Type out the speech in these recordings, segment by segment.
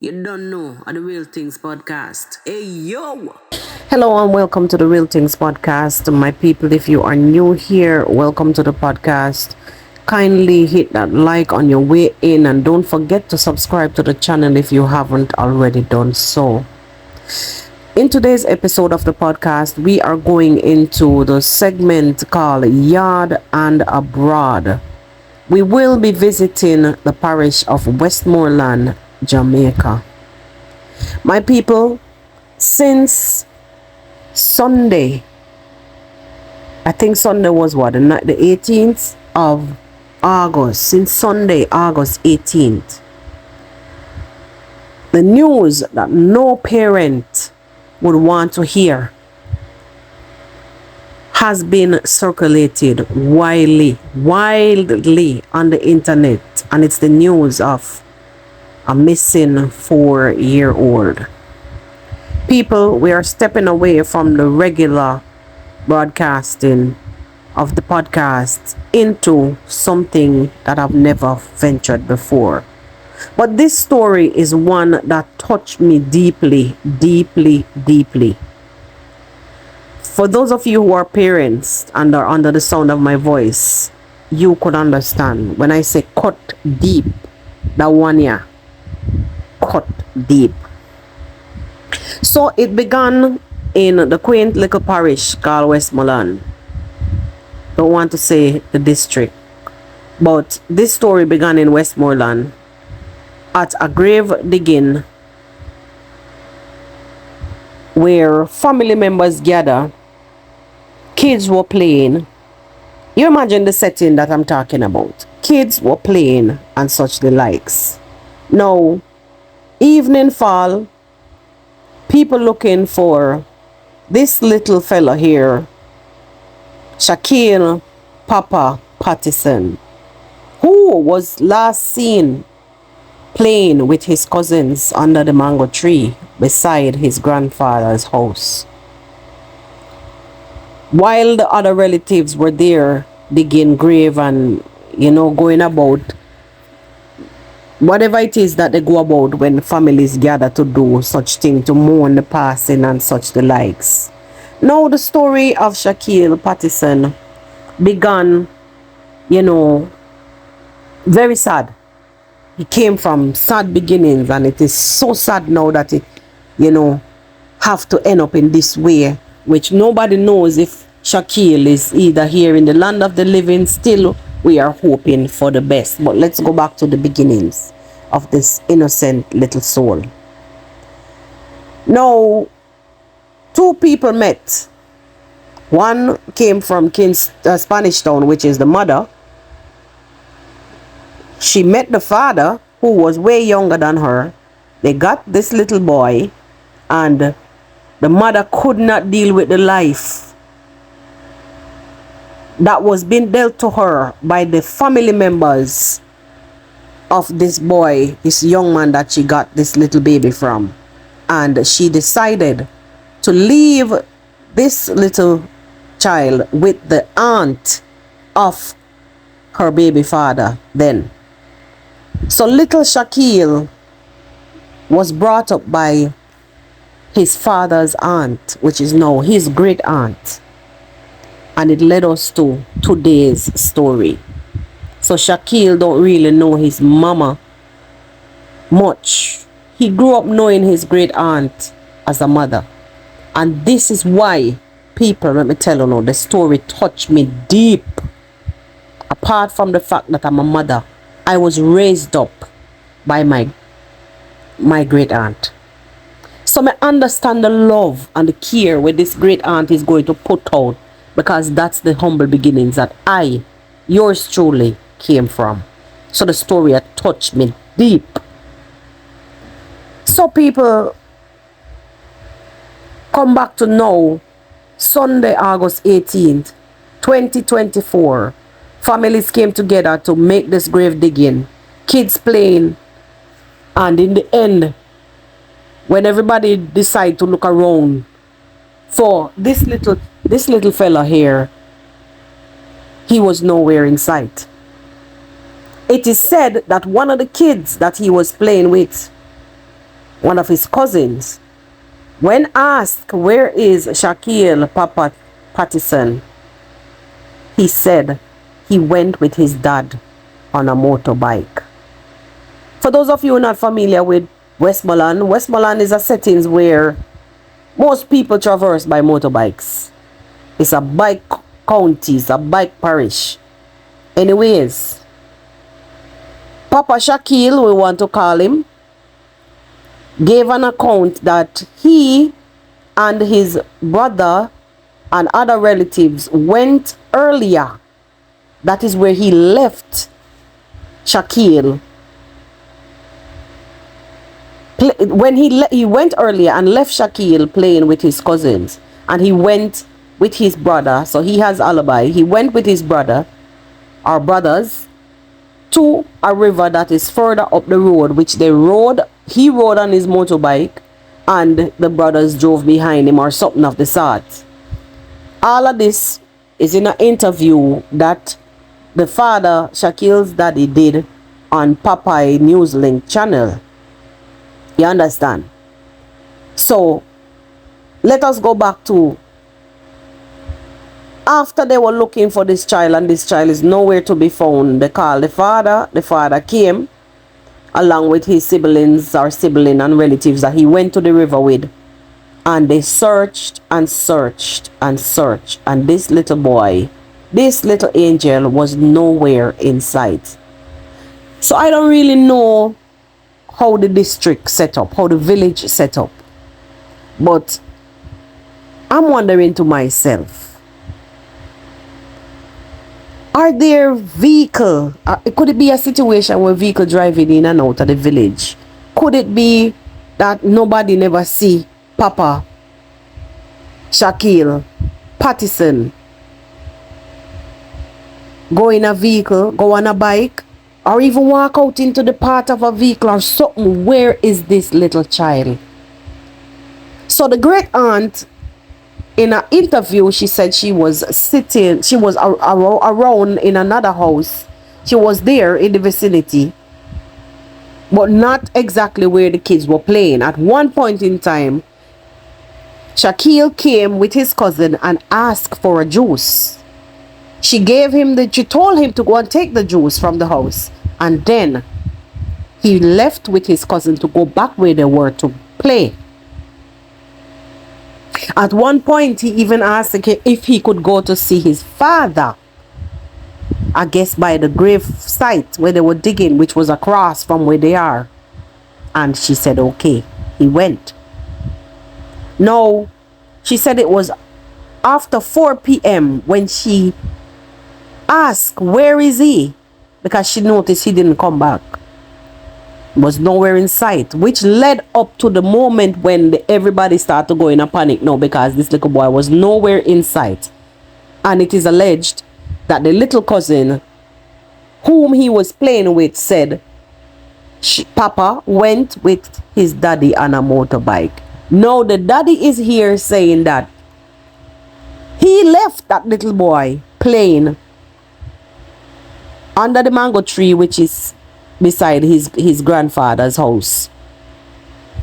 You don't know on the Real Things podcast. Hey yo! Hello and welcome to the Real Things podcast. My people, if you are new here, welcome to the podcast. Kindly hit that like on your way in and don't forget to subscribe to the channel if you haven't already done so. In today's episode of the podcast, we are going into the segment called Yard and Abroad. We will be visiting the parish of Westmoreland, Jamaica. My people, since Sunday, I think Sunday was what, the 18th of August, since Sunday, August 18th, the news that no parent would want to hear has been circulated wildly on the internet, and it's the news of a missing 4-year-old. People, we are stepping away from the regular broadcasting of the podcast into something that I've never ventured before. But this story is one that touched me deeply. For those of you who are parents and are under the sound of my voice, you could understand when I say cut deep, that one, yeah, cut deep. So it began in the quaint little parish called Westmoreland. Don't want to say the district, but this story began in Westmoreland at a grave digging where family members gather. Kids were playing. You imagine the setting that I'm talking about. Kids were playing and such the likes. Now, evening fall, people looking for this little fella here, Shakeel Papa Peterson, who was last seen playing with his cousins under the mango tree beside his grandfather's house. While the other relatives were there digging grave and, going about whatever it is that they go about when families gather to do such thing, to mourn the passing and such the likes. Now the story of Shakeel Peterson began, very sad. He came from sad beginnings, and it is so sad now that it, have to end up in this way, which nobody knows if Shakeel is either here in the land of the living. Still, we are hoping for the best. But let's go back to the beginnings of this innocent little soul. Now, two people met. One came from Spanish Town, which is the mother. She met the father, who was way younger than her. They got this little boy, and the mother could not deal with the life that was being dealt to her by the family members of this boy, this young man that she got this little baby from. And she decided to leave this little child with the aunt of her baby father then. So little Shakeel was brought up by his father's aunt, which is now his great aunt. And it led us to today's story. So Shakeel don't really know his mama much. He grew up knowing his great aunt as a mother. And this is why, people, let me tell you now, the story touched me deep. Apart from the fact that I'm a mother, I was raised up by my great aunt. So I understand the love and the care where this great aunt is going to put out, because that's the humble beginnings that I, yours truly, came from. So the story had touched me deep. So people, come back to now, Sunday, August 18th, 2024. Families came together to make this grave digging. Kids playing. And in the end, when everybody decided to look around for this little fella here, he was nowhere in sight. It is said that one of the kids that he was playing with one of his cousins. When asked where is Shakeel Papa Peterson, he said he went with his dad on a motorbike. For those of you not familiar with Westmoreland, Westmoreland is a settings where most people traverse by motorbikes. It's a bike county, it's a bike parish. Anyways, Papa Shakeel, we want to call him, gave an account that he and his brother and other relatives went earlier. That is where he left Shakeel. When he went earlier and left Shakeel playing with his cousins, and he went with his brother, so he has alibi. He went with his brother or brothers to a river that is further up the road, which he rode on his motorbike, and the brothers drove behind him or something of the sort. All of this is in an interview that the father, Shakeel's daddy, did on Popeye Newslink channel. You understand? So let us go back to after they were looking for this child and this child is nowhere to be found. They called the father. The father came along with his siblings or sibling and relatives that he went to the river with, and they searched and searched and searched, and this little boy, this little angel, was nowhere in sight. So I don't really know how the district set up, how the village set up, but I'm wondering to myself, are there vehicle, could it be a situation where vehicle driving in and out of the village? Could it be that nobody never see Papa Shakeel Peterson go in a vehicle, go on a bike, or even walk out into the part of a vehicle or something? Where is this little child? So the great aunt, in an interview, she said she was sitting, she was around in another house. She was there in the vicinity, but not exactly where the kids were playing. At one point in time, Shakeel came with his cousin and asked for a juice. She told him to go and take the juice from the house, and then he left with his cousin to go back where they were to play. At one point, he even asked if he could go to see his father, I guess by the grave site where they were digging, which was across from where they are. And she said, okay, he went. No, she said it was after 4 p.m. when she asked, where is he? Because she noticed he didn't come back. Was nowhere in sight, which led up to the moment when everybody started to go in a panic now, because this little boy was nowhere in sight. And it is alleged that the little cousin whom he was playing with said Papa went with his daddy on a motorbike. Now the daddy is here saying that he left that little boy playing under the mango tree, which is beside his grandfather's house,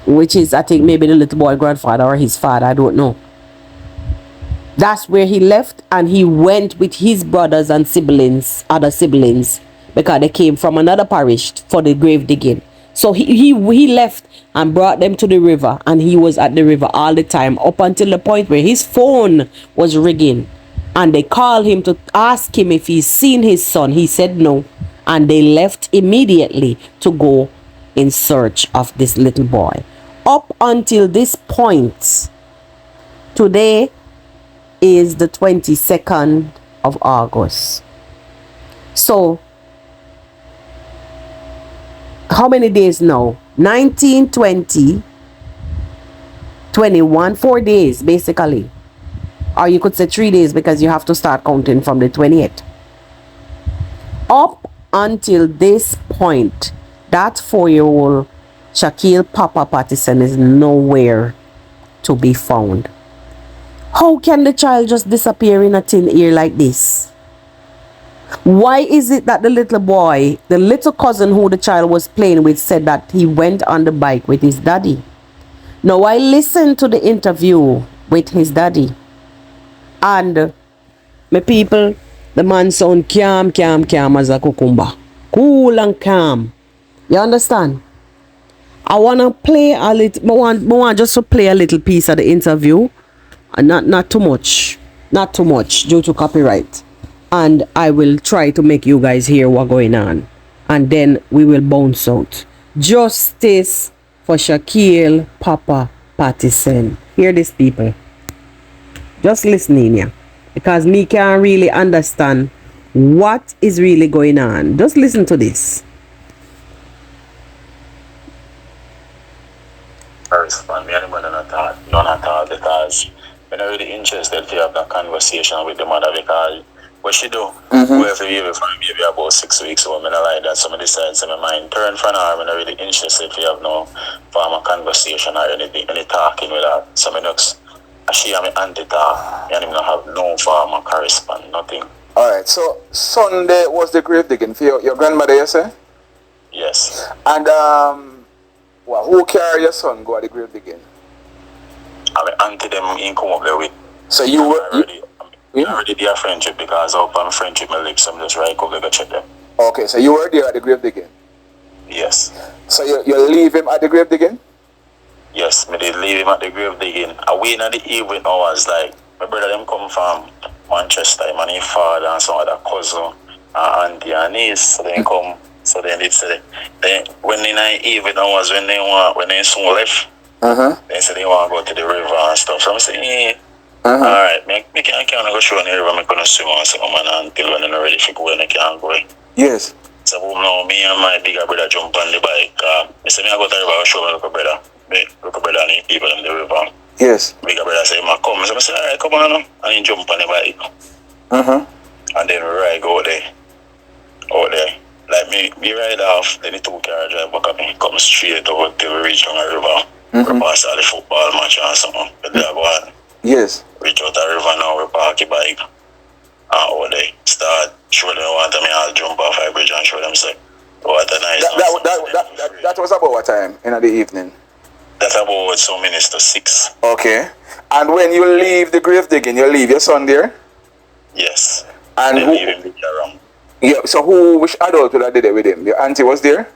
which is, I think, maybe the little boy grandfather or his father, I don't know. That's where he left, and he went with his brothers and siblings, other siblings, because they came from another parish for the grave digging. So he left and brought them to the river, and he was at the river all the time up until the point where his phone was ringing, and they called him to ask him if he's seen his son. He said no. And they left immediately to go in search of this little boy. Up until this point, today is the 22nd of August. So, how many days now? 19, 20, 21, 4 days basically. Or you could say 3 days, because you have to start counting from the 28th. Up until this point, that 4-year-old Shakeel Papa Peterson is nowhere to be found. How can the child just disappear in a thin air like this? Why is it that the little boy, the little cousin who the child was playing with, said that he went on the bike with his daddy? Now, I listened to the interview with his daddy, and my people, the man sound calm as a cucumber. Cool and calm. You understand? I want to play a little, I want just to play a little piece of the interview, and not too much. Not too much due to copyright. And I will try to make you guys hear what's going on. And then we will bounce out. Justice for Shakeel Papa Peterson. Hear this, people. Just listening here. Because me can't really understand what is really going on. Just listen to this. Respond me anymore than none at all, because I'm not really interested to have that conversation with the mother, because what she do, whoever baby from baby about 6 weeks, so I'm not like that. So I decide in my mind turn from her. I'm not really interested to have no form of conversation or anything, any talking with her. So I just, she and my auntie talk, and I don't have no form of correspond, nothing. Alright, so Sunday was the grave digging for your grandmother, you say? Yes. And well, who carry your son go at the grave digging? And my auntie them in come up there with. So you were already their friendship, because up on friendship my lips, I'm just right up there go check them. Okay, so you were there at the grave digging? Yes. So you leave him at the grave digging? Yes, me did leave him at the grave digging. I wait in the evening hours, like my brother them come from Manchester, and his father and some other cousin and auntie and niece, so they come. So then they say, when in the evening hours, when they soon left, they say they want to go to the river and stuff. So I'm saying, alright, me can't go show on the river, I'm going to swim on some man until when they're ready to go and they can't go. Yes. So now me and my bigger brother jump on the bike. I say, I go to the river and show my little brother. Little brother and the people in the river. Yes. Bigger brother say, come. So I say, alright, come on now. And he jump on the bike. And then we ride go there. Out there. Like me ride off, then the two car drive back at me, come straight over till we reach on the river. We pass all the football match and something. But they go on. Yes. Reach out the river now, we park the bike. And over there, start show them what me, I'll jump off the bridge and show them say, what a nice that was about what time in the evening? That's about some minutes to 6. Okay. And when you leave the grave digging, you leave your son there? Yes. And then who? leave him around. Yeah, so which adult would have did it with him? Your auntie was there?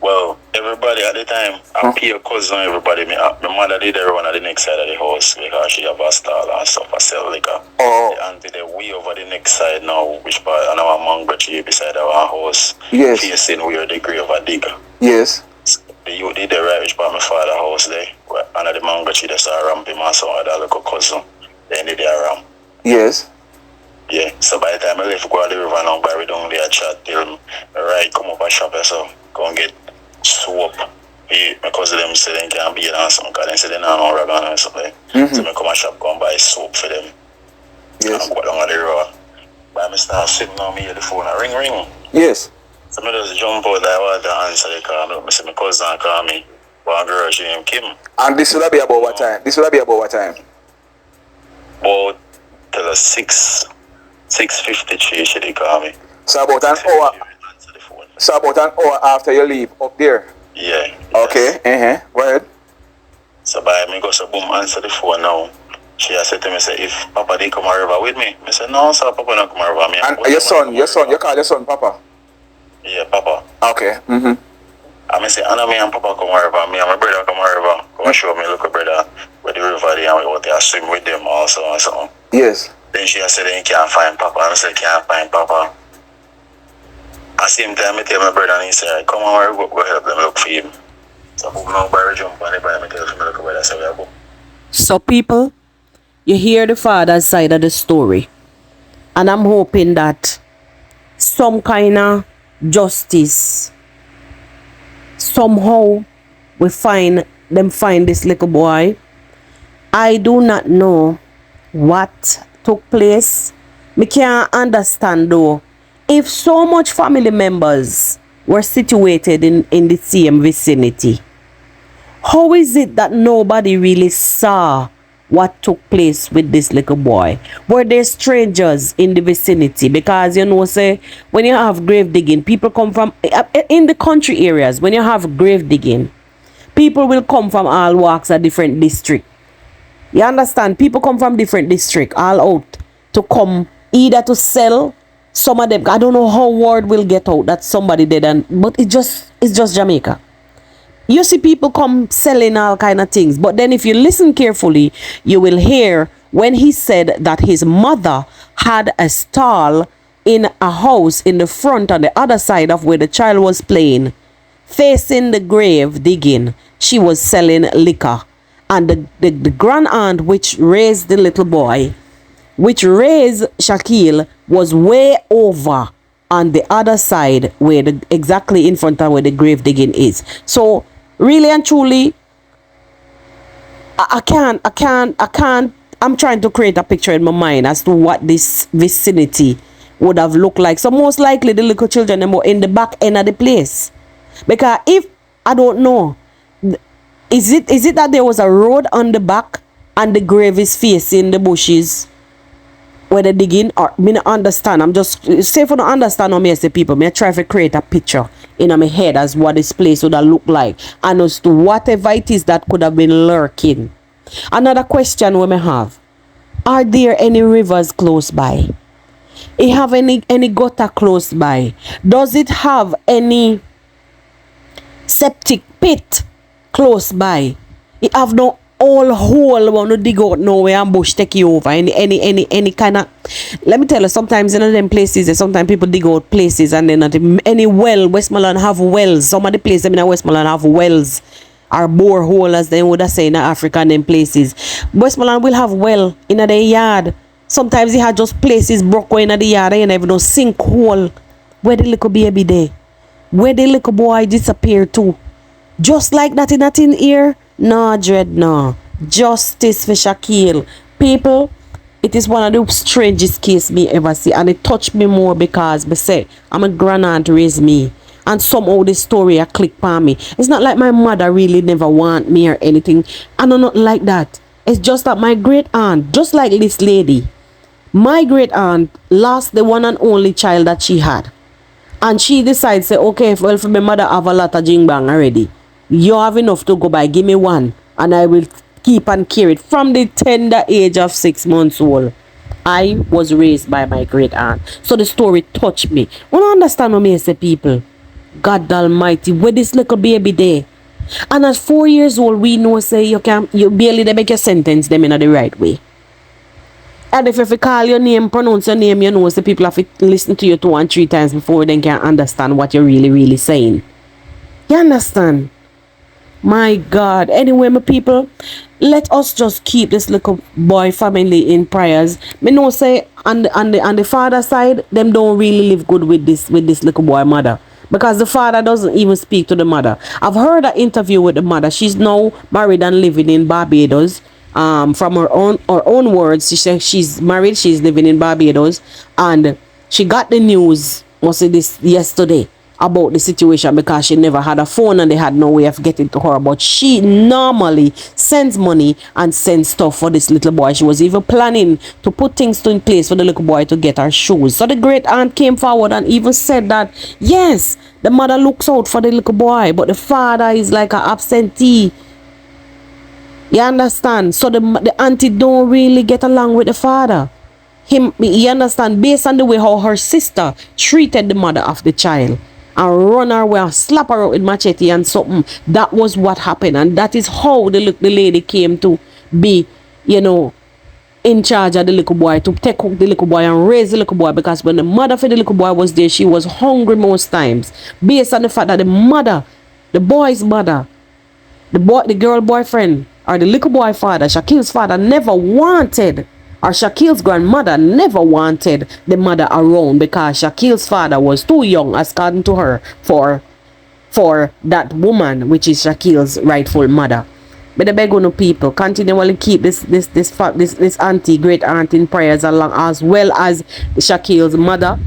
Well, everybody at the time, I peer cousin, everybody, my mother did everyone at the next side of the house because she have a stall and stuff, I sell liquor. Oh. The auntie, they way over the next side now, which part, and our mango tree beside our house, yes, facing where the grave a dig. Yes. So the youth did the right, which part my father's house there, under the mango tree, they saw ramp him and some other little cousin, then they did a ramp. Yes. Yeah, so by the time I left go to the river now, bury down there, chat till right come up and shop, so go and get soap. My cousin them say they can't be there and something, because they say they don't know Ragan or something. So I come and shop, go and buy soap for them. Yes. And go down the river. But I start sitting on me, hear the phone, ring. Yes. So I just jump out like what to answer the call. I say my cousin call me. One girl, she named Kim. And this would be about what time? About till 6:53 she did call me. So about an hour. So about an hour after you leave up there. Yeah. Okay. Yes. Go ahead. So by me go so boom answer the phone now. She has said to me, say, if Papa didn't come over with me. I said, no, sir, Papa don't come over with me. And your son, you call your son Papa? Yeah, Papa. Okay. And I say, Anna, me and Papa come over, me and my brother come over. Come show me little brother with the river there, and we out there swim with them also and so on. Yes. Then she has said, they can't find Papa. And I said, can't find Papa. At the same time, I tell my brother, and he said, come on, go help them look for him. So I now by jump on the bike, I tell him, look brother, so we go. So people, you hear the father's side of the story. And I'm hoping that some kind of justice, somehow we find this little boy. I do not know what took place. Me can't understand though. If so much family members were situated in the same vicinity, how is it that nobody really saw what took place with this little boy. Were there strangers in the vicinity? Because you know, say when you have grave digging, people come from in the country areas. When you have grave digging, people will come from all walks of different district. You understand? People come from different district all out to come either to sell. Some of them, I don't know how word will get out that somebody did, but it's just Jamaica. You see people come selling all kind of things, but then if you listen carefully, you will hear when he said that his mother had a stall in a house in the front on the other side of where the child was playing, facing the grave digging. She was selling liquor, and the grand aunt which raised the little boy, which raised Shakeel, was way over on the other side where exactly in front of where the grave digging is. So really and truly, I can't, I'm trying to create a picture in my mind as to what this vicinity would have looked like. So most likely the little children were in the back end of the place. Because if, I don't know, is it that there was a road on the back and the grave is facing the bushes where they digging? Or me not understand. I'm just say for not understand how me as the people. Me try to create a picture in my head as what this place would have looked like, and as to whatever it is that could have been lurking. Another question we may have: are there any rivers close by? It have any gutter close by? Does it have any septic pit close by? It have no all hole want to dig out nowhere and bush take you over. Any kind of, let me tell you, sometimes in them places, sometimes people dig out places and then not any well. Westmoreland have wells. Some of the places in Westmoreland have wells or borehole, as they would have say in Africa and them places. Westmoreland will have well in their yard. Sometimes they have just places broke in the yard and even no sinkhole where the little baby there, where the little boy disappeared to. Just like that in that in here. No, dread, no. Justice for Shakeel. People, it is one of the strangest case me ever see. And it touched me more because me say, I'm a grandaunt raised me. And somehow the story a click on me. It's not like my mother really never want me or anything. And I'm not like that. It's just that my great aunt, just like this lady, my great aunt lost the one and only child that she had. And she decides, say, okay, well, for my mother have a lot of jing bang already. You have enough to go by. Give me one, and I will keep and carry it. From the tender age of 6 months old, I was raised by my great aunt. So the story touched me. When I understand what me say, people, God Almighty, where this little baby there, and at 4 years old, we know say you barely they make your sentence them in the right way. And if you call your name, pronounce your name, you know, the people have to listen to you 2 and 3 times before they can understand what you're really saying. You understand? My God. Anyway, my people, let us just keep this little boy family in prayers. Me know say on the father side, them don't really live good with this little boy mother. Because the father doesn't even speak to the mother. I've heard an interview with the mother. She's now married and living in Barbados. From her own words, she said she's married, she's living in Barbados, and she got the news, was it this yesterday, about the situation because she never had a phone and they had no way of getting to her. But she normally sends money and sends stuff for this little boy. She was even planning to put things in place for the little boy to get her shoes. So the great aunt came forward and even said that yes, the mother looks out for the little boy, but the father is like an absentee. You understand? So the auntie don't really get along with the father. You understand? Based on the way how her sister treated the mother of the child and run her way and slap her out with machete and something. That was what happened. And that is how the lady came to be, you know, in charge of the little boy, to take the little boy and raise the little boy. Because when the mother for the little boy was there, she was hungry most times. Based on the fact that the mother, the boy's mother, the girl boyfriend, or the little boy father, Shakeel's father, never wanted, or Shakeel's grandmother never wanted the mother around because Shakeel's father was too young, according to her, for that woman, which is Shakeel's rightful mother. But I beg on people, continually keep this auntie, great aunt in prayers along, as well as Shakeel's mother